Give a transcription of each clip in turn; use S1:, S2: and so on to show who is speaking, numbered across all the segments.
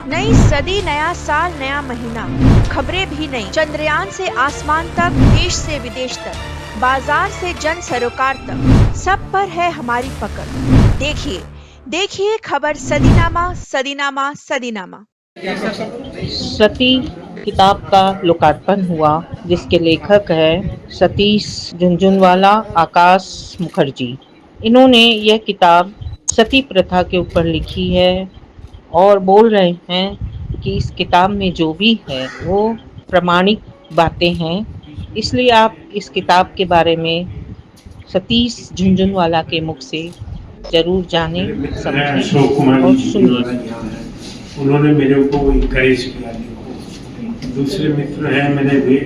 S1: नई सदी, नया साल, नया महीना, खबरें भी नई। चंद्रयान से आसमान तक, देश से विदेश तक, बाजार से जन सरोकार तक, सब पर है हमारी पकड़। देखिए देखिए खबर सदीनामा सदीनामा सदीनामा।
S2: सती किताब का लोकार्पण हुआ, जिसके लेखक हैं सतीश झुनझुनवाला, आकाश मुखर्जी। इन्होंने यह किताब सती प्रथा के ऊपर लिखी है और बोल रहे हैं कि इस किताब में जो भी है वो प्रमाणिक बातें हैं। इसलिए आप इस किताब के बारे में सतीश झुनझुनवाला के मुख से जरूर जानें, समझें
S3: अशोक कुमार
S2: और
S3: जी
S2: सुनिए।
S3: वाला यहाँ है, उन्होंने मेरे को इनकरेज किया लिखो। दूसरे मित्र हैं मेरे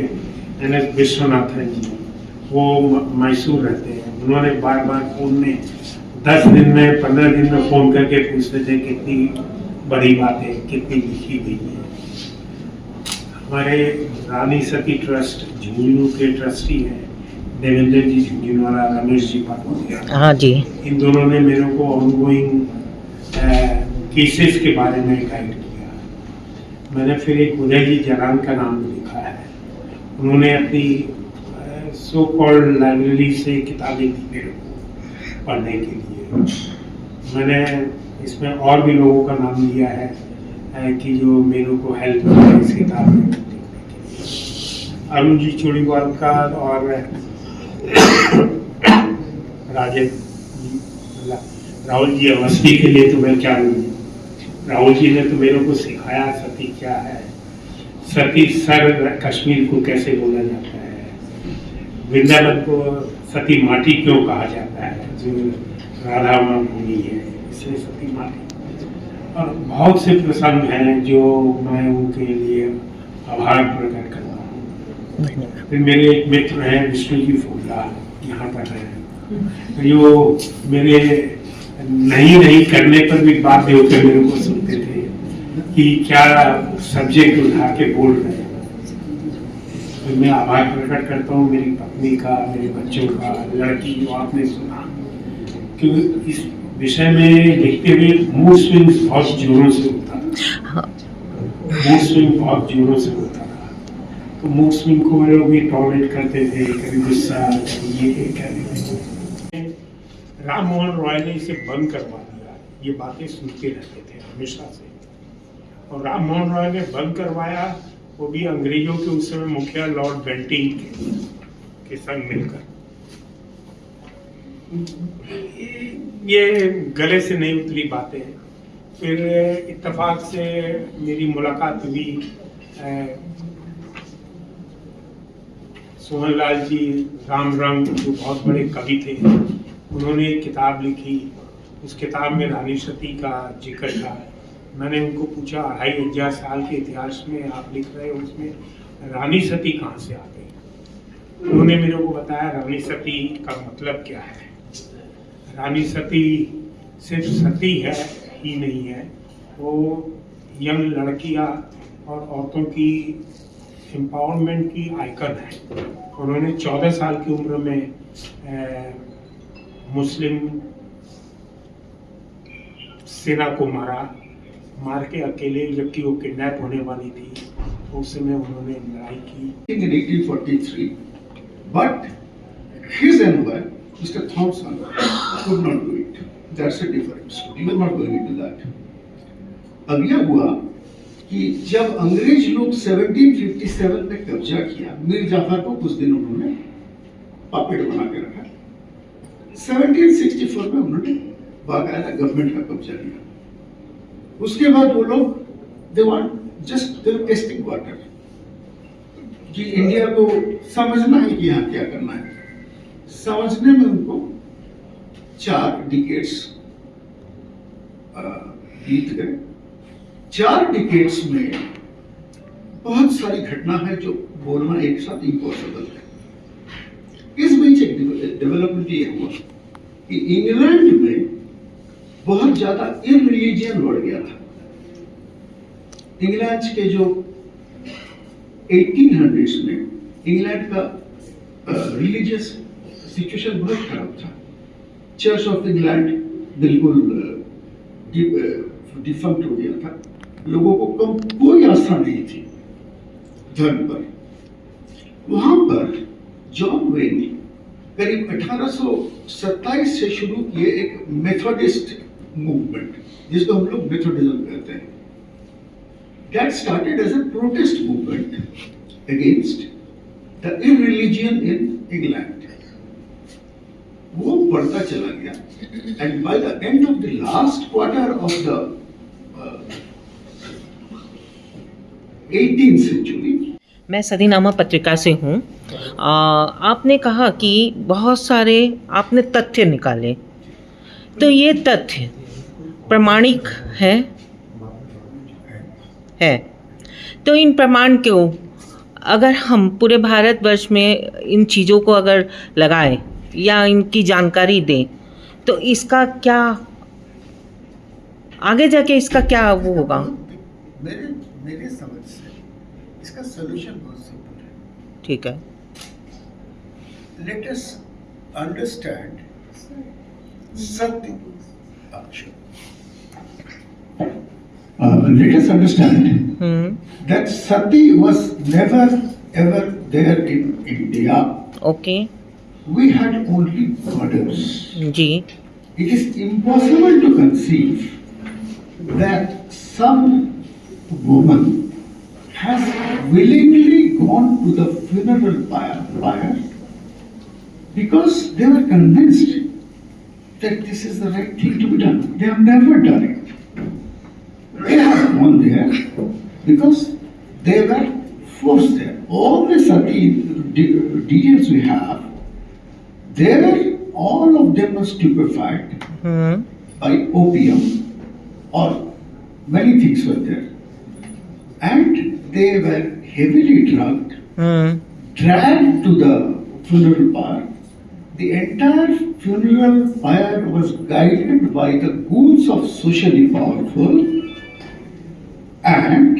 S3: NS विश्वनाथन जी, वो मैसूर रहते हैं। उन्होंने बार बार फोन में 10 दिन में 15 दिन में फोन करके पूछते थे कितनी बड़ी बातें कितनी लिखी गई है। हमारे रानी सती ट्रस्ट झुंझुनू के ट्रस्टी हैं देवेंद्र जी झुंझुनवाला, रमेश जी पाटोदिया।
S2: हाँ जी।
S3: इन दोनों ने मेरे को ऑनगोइंग केसेस के बारे में गाइड किया। मैंने फिर एक उदय जी जलान का नाम भी लिखा है। उन्होंने अपनी सो कॉल्ड लाइब्रेरी से किताबें दी मेरे को पढ़ने के लिए। मैंने इसमें और भी लोगों का नाम लिया है कि जो मेरे को हेल्प किया इस किताब में लिखने के लिए। अरुण जी चूड़ीवालकर और राहुल जी अवस्थी के लिए तो मैं क्या बोलूं। राहुल जी ने तो मेरे को सिखाया सती क्या है, सती सर कश्मीर को कैसे बोला जाता है, वृंदावन को सती माटी क्यों कहा जाता है, जो राधा भूमि है इसलिए सती माटी। और बहुत से प्रसंग हैं जो मैं उनके लिए आभार प्रकट करता हूँ। फिर मेरे एक मित्र हैं विष्णु जी फूला, यहाँ पर हैं, जो मेरे नहीं करने पर भी बाध्य होकर मेरे को सुनते थे कि क्या सब्जेक्ट उठा के बोल रहे हैं। तो मैं आभार प्रकट करता हूँ मेरी पत्नी का, मेरे बच्चों का, लड़की जो आपने सुना, क्योंकि इस विषय में लिखते हुए मूड स्विंग्स बहुत जोरों से होता था। मूड स्विंग बहुत जोरों से होता था, तो मूड स्विंग को वो लोग भी टॉलरेट करते थे, कभी गुस्सा, कभी ये कभी। राम मोहन रॉय ने इसे बंद करवा दिया, ये बातें सुनते रहते थे हमेशा से। और राम मोहन रॉय ने बंद करवाया, वो भी अंग्रेजों के उस समय मुखिया लॉर्ड बेंटिंग के संग मिलकर। ये गले से नहीं उतरी बातें। फिर इत्तेफाक से मेरी मुलाकात हुई सोहनलाल जी राम रंग, जो बहुत बड़े कवि थे, उन्होंने एक किताब लिखी। उस किताब में रानी सती का जिक्र था। मैंने उनको पूछा 2.5 साल के इतिहास में आप लिख रहे हो, उसमें रानी सती कहाँ से आ गई। उन्होंने मेरे को बताया रानी सती का मतलब क्या है। रानी सती सिर्फ सती है ही नहीं है, वो यंग लड़कियां और औरतों की एम्पावरमेंट की आइकन है। उन्होंने 14 साल की उम्र में मुस्लिम सेना को मार के अकेले, जबकि वो किडनैप होने वाली थी, तो उस समय उन्होंने लड़ाई की।
S4: In 1843, but his envoy, Mr. Thompson, could not do it. That's a difference. We are not going into that. अब यह हुआ कि जब अंग्रेज लोग 1757 में कब्जा किया, मीर जाफर को कुछ दिन उन्होंने पापेट बना के रखा। 1764 में उन्होंने बाकायदा गवर्नमेंट का कब्जा लिया। उसके बाद वो लोग they want just testing water कि इंडिया को समझना है कि यहाँ क्या करना है। समझने में उनको 4 डिकेड्स बीत गए। 4 डिकेड्स में बहुत सारी घटना है जो बोलना एक साथ इम्पॉसिबल है। इस बीच एक डेवलपमेंट ये हुआ कि इंग्लैंड में बहुत ज्यादा इररिलीजियन बढ़ गया था। इंग्लैंड के जो 1800s में इंग्लैंड का रिलीजियस सिचुएशन बहुत खराब था। चर्च ऑफ इंग्लैंड बिल्कुल डिफंक्ट हो गया था। लोगों को कोई आस्था नहीं थी धर्म पर। वहां पर जॉन वेन ने करीब 1827 से शुरू किए एक मेथोडिस्ट मूवमेंट, जिसको हम लोग मेथोडिज्म कहते हैं। That started as a protest movement against the irreligion in England. वो बढ़ता चला गया, and by the end of the last quarter of the 18th century,
S2: मैं सदीनामा पत्रिका से हूँ। आपने कहा कि बहुत सारे आपने तथ्य निकाले, तो ये तथ्य प्रमाणिक है? तो इन प्रमाण को अगर हम पूरे भारतवर्ष में इन चीज़ों को अगर लगाएं या इनकी जानकारी दें, तो इसका क्या आगे जाके इसका क्या वो होगा?
S4: मेरे समझ से इसका सलूशन बहुत सिंपल है।
S2: ठीक है।
S4: लेट अस अंडरस्टैंड सत्य। Let us understand that sati was never ever there in India.
S2: Okay.
S4: We had only goddess.
S2: जी।
S4: It is impossible to conceive that some woman has willingly gone to the funeral pyre because they were convinced that this is the right thing to be done. They have never done it. They have gone there because they were forced there. All the sati details we have, there all of them were stupefied by opium, or many things were there, and they were heavily drugged, dragged to the funeral pyre. The entire funeral pyre was guided by the ghouls of socially powerful. And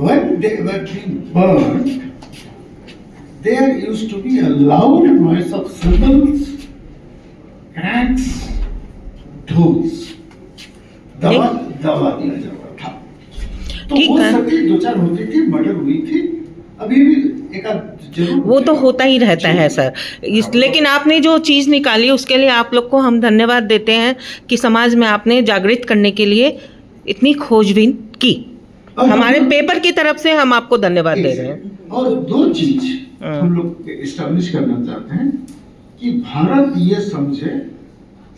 S4: when they were being burned, there used to be a loud noise of cymbals, cranks, ढोल्स, दवा दिया जाता था। तो वो सभी दो चार होती थी, मर्डर हुई थी, अभी भी एक
S2: वो तो होता ही रहता है सर। लेकिन आपने जो चीज़ निकाली उसके लिए आप लोग को हम धन्यवाद देते हैं कि समाज में आपने जागृत करने के लिए इतनी खोजबीन की। हमारे पेपर की तरफ से हम आपको धन्यवाद दे रहे हैं।
S4: और दो चीज हम लोग एस्टैब्लिश करना चाहते हैं कि भारत ये समझे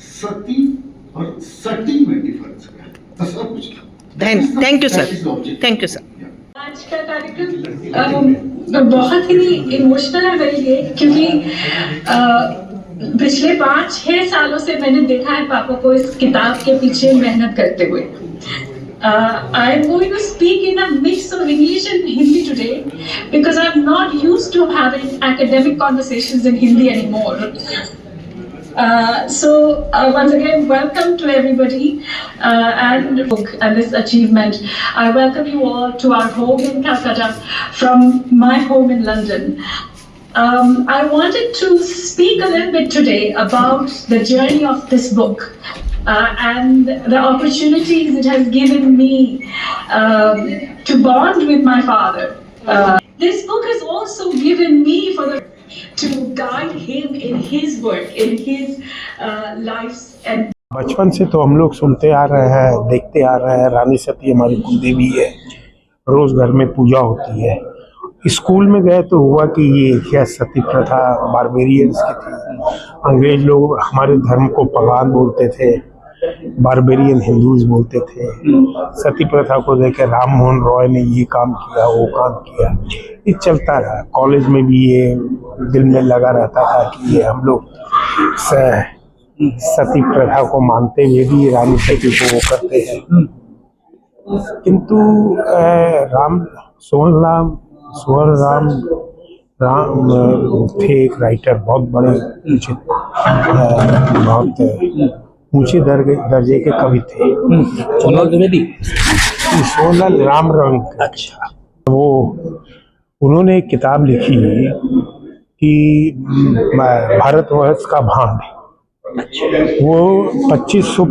S4: सती और सटी में डिफरेंस क्या है, सब कुछ।
S2: Thank you sir, thank you sir.
S5: आज का कार्यक्रम बहुत ही इमोशनल है मेरे लिए, क्योंकि पिछले 5-6 सालों से मैंने देखा है पापा को इस किताब के पीछे मेहनत करते हुए। I am going to speak in a mix of English and Hindi today because I'm not used to having academic conversations in Hindi anymore. So once again, welcome to everybody and this achievement. I welcome you all to our home in Calcutta from my home in London. I wanted to speak a little bit today about the journey of this book. And the opportunities it has given me to bond with my father. This book has also given me to guide him in his work, in his lives. And
S6: बचपन से तो हम लोग सुनते आ रहे हैं, देखते आ रहे हैं, रानी सती हमारी कुलदेवी है, रोज घर में पूजा होती है। स्कूल में गए तो हुआ कि ये क्या सती प्रथा बारबेरियंस की थी। अंग्रेज लोग हमारे धर्म को पगान बोलते थे, बारबेरियन हिंदूज बोलते थे। सती प्रथा को लेकर राम मोहन रॉय ने ये काम किया, वो काम किया, ये चलता रहा। कॉलेज में भी ये दिल में लगा रहता था कि ये हम लोग सती प्रथा को मानते हुए भी रानी सती को वो करते हैं। किंतु स्वर्ण राम थे एक राइटर, बहुत बड़े बहुत ऊंचे दर्जे के कवि थे। सोनल राम रंग। अच्छा। वो उन्होंने एक किताब लिखी कि भारतवर्ष का भांड। वो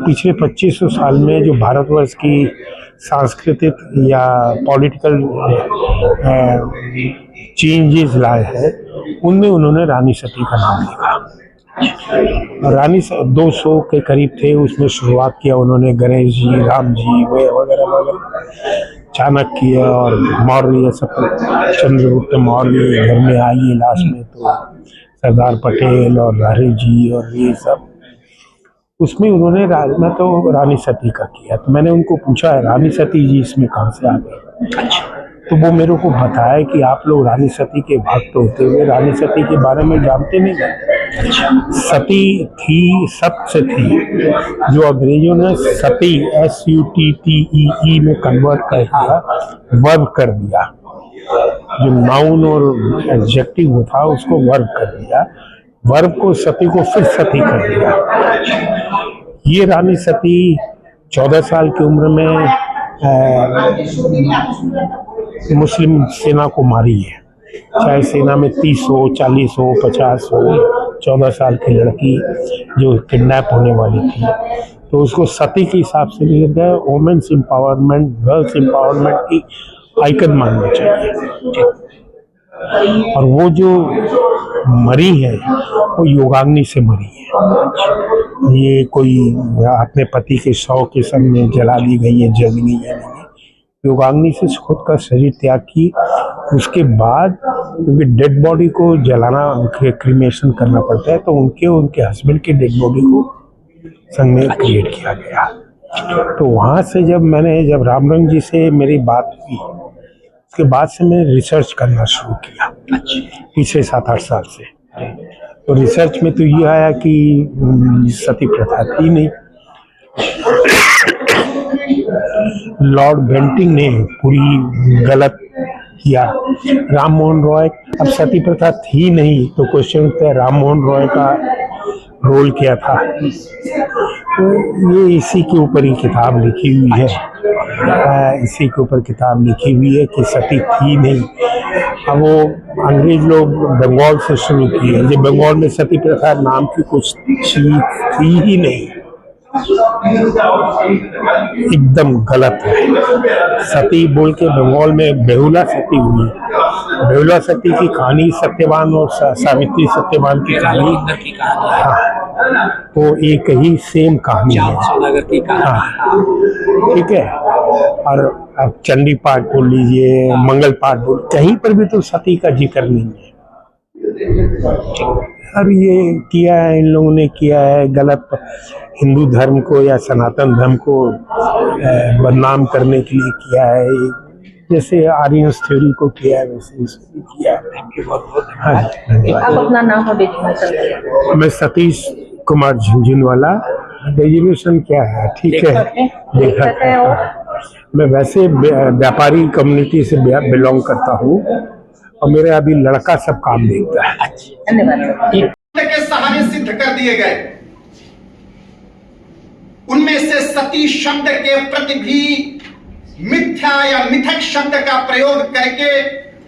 S6: पिछले 2500 साल में जो भारतवर्ष की सांस्कृतिक या पॉलिटिकल चेंजेस लाए हैं, उनमें उन्होंने रानी सती का नाम लिखा। रानी 200 के करीब थे, उसमें शुरुआत किया उन्होंने गणेश जी, राम जी वगैरह वगैरह, चाणक्य और मौर्य सब, चंद्रगुप्त मौर्य घर में आई लास्ट में, तो सरदार पटेल और लाहिरी जी और ये सब, उसमें उन्होंने मैं तो रानी सती का किया। तो मैंने उनको पूछा रानी सती जी इसमें कहाँ से आ गई? तो वो मेरे को बताया कि आप लोग रानी सती के भक्त होते हुए रानी सती के बारे में जानते नहीं हैं। सती थी, सत से थी, जो अंग्रेजों ने सती SUTTEE में कन्वर्ट कर दिया, वर्ब कर दिया, जो नाउन और एडजेक्टिव था उसको वर्ब कर दिया, वर्ब को सती को फिर सती कर दिया। ये रानी सती 14 साल की उम्र में मुस्लिम सेना को मारी है, चाहे सेना में 30 हो, 40 हो, 50 हो, 14 साल की लड़की जो किडनैप होने वाली थी, तो उसको सती के हिसाब से लिया गया। वुमेन्स एम्पावरमेंट, गर्ल्स एम्पावरमेंट की आइकन मानना चाहिए। और वो जो मरी है वो योगाग्नि से मरी है, ये कोई अपने पति के शव के सामने जला दी गई है, जल गई है, नहीं, योगाग्नि से खुद का शरीर त्याग की। उसके बाद क्योंकि डेड बॉडी को जलाना, क्रीमेशन करना पड़ता है, तो उनके हस्बैंड के डेड बॉडी को संग में क्रिएट किया गया। तो वहाँ से जब रामरंग जी से मेरी बात हुई, उसके बाद से मैंने रिसर्च करना शुरू किया पिछले 7-8 साल से। तो रिसर्च में तो ये आया कि सती प्रथा थी नहीं। लॉर्ड बेंटिंग ने पूरी गलत किया। राम मोहन रॉय, अब सती प्रथा थी नहीं तो क्वेश्चन उठता है राम मोहन रॉय का रोल क्या था। तो ये इसी के ऊपर ही किताब लिखी हुई है, इसी के ऊपर किताब लिखी हुई है कि सती थी नहीं। अब वो अंग्रेज लोग बंगाल से शुरू किए, जब बंगाल में सती प्रथा नाम की कुछ चीज थी ही नहीं, एकदम गलत है। सती बोल के बंगाल में बेहुला सती हुई। बेहुला सती की कहानी सत्यवान और सावित्री सत्यवान की कहानी, हाँ, तो एक ही सेम कहानी है, हाँ, ठीक है। और अब चंडी पाठ बोल लीजिए, मंगल पाठ बोल, कहीं पर भी तो सती का जिक्र नहीं है। और ये किया है, इन लोगों ने किया है गलत, हिंदू धर्म को या सनातन धर्म को बदनाम करने के लिए किया है, जैसे आर्यंस थ्योरी को किया है वैसे इसको किया है।
S2: आप अपना नाम और डेजिग्नेशन?
S6: मैं सतीश कुमार झुंझुनवाला। डेजिग्नेशन क्या है? ठीक है, लेखक है। मैं वैसे व्यापारी कम्युनिटी से बिलोंग करता हूँ और मेरे अभी लड़का सब काम देखता है।
S2: धन्यवाद।
S7: के सहारे सिद्ध कर दिए गए, उनमें से सती शब्द के प्रति भी मिथ्या या मिथक शब्द का प्रयोग करके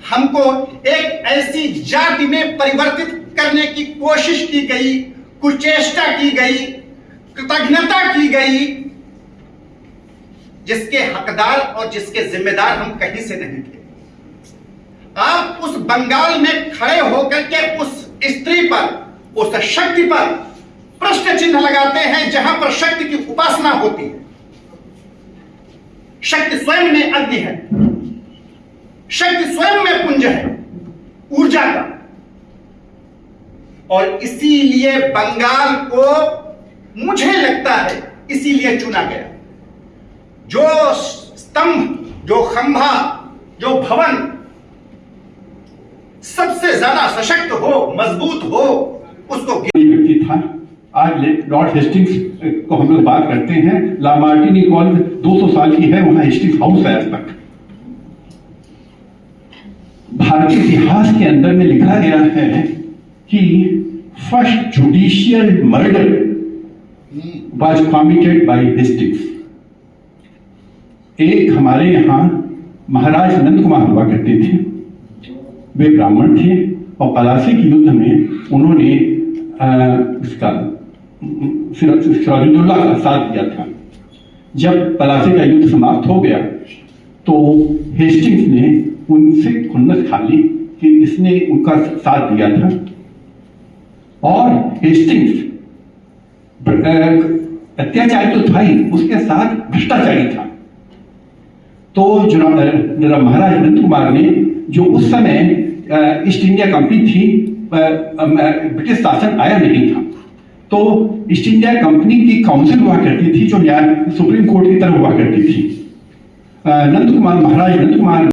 S7: हमको एक ऐसी जाति में परिवर्तित करने की कोशिश की गई, कुचेष्टा की गई, कृतज्ञता की गई, जिसके हकदार और जिसके जिम्मेदार हम कहीं से नहीं थे। आप उस बंगाल में खड़े होकर के उस स्त्री पर, उस शक्ति पर प्रश्न चिन्ह लगाते हैं जहां पर शक्ति की उपासना होती है। शक्ति स्वयं में अग्नि है, शक्ति स्वयं में पुंज है ऊर्जा का, और इसीलिए बंगाल को मुझे लगता है इसीलिए चुना गया। जो स्तंभ, जो खंभा, जो भवन सबसे ज्यादा सशक्त हो, मजबूत हो, उसको
S8: व्यक्ति था। आज लॉर्ड हेस्टिंग्स को हम लोग बात करते हैं, लामार्टिनी कॉलेज 200 साल की है, वहां हेस्टिंग्स हाउस है आज तक। भारतीय इतिहास के अंदर में लिखा गया है कि first judicial murder was committed by Hastings. एक हमारे यहाँ महाराज नंद कुमार हुआ करते थे, वे ब्राह्मण थे और पलासी के युद्ध में उन्होंने उसका सिराजुद्दौला का साथ दिया था। जब पलासी का युद्ध समाप्त हो गया तो हेस्टिंग्स ने उनसे खुन्नस खा ली कि इसने उनका साथ दिया था, और हेस्टिंग्स अत्याचारी तो था ही, उसके साथ भ्रष्टाचारी था। तो महाराज नंद कुमार ने, जो उस समय ईस्ट इंडिया कंपनी थी, ब्रिटिश शासन आया नहीं था, तो ईस्ट इंडिया कंपनी की काउंसिल हुआ करती थी, जो न्याय सुप्रीम कोर्ट की तरह हुआ करती थी। महाराज नंद कुमार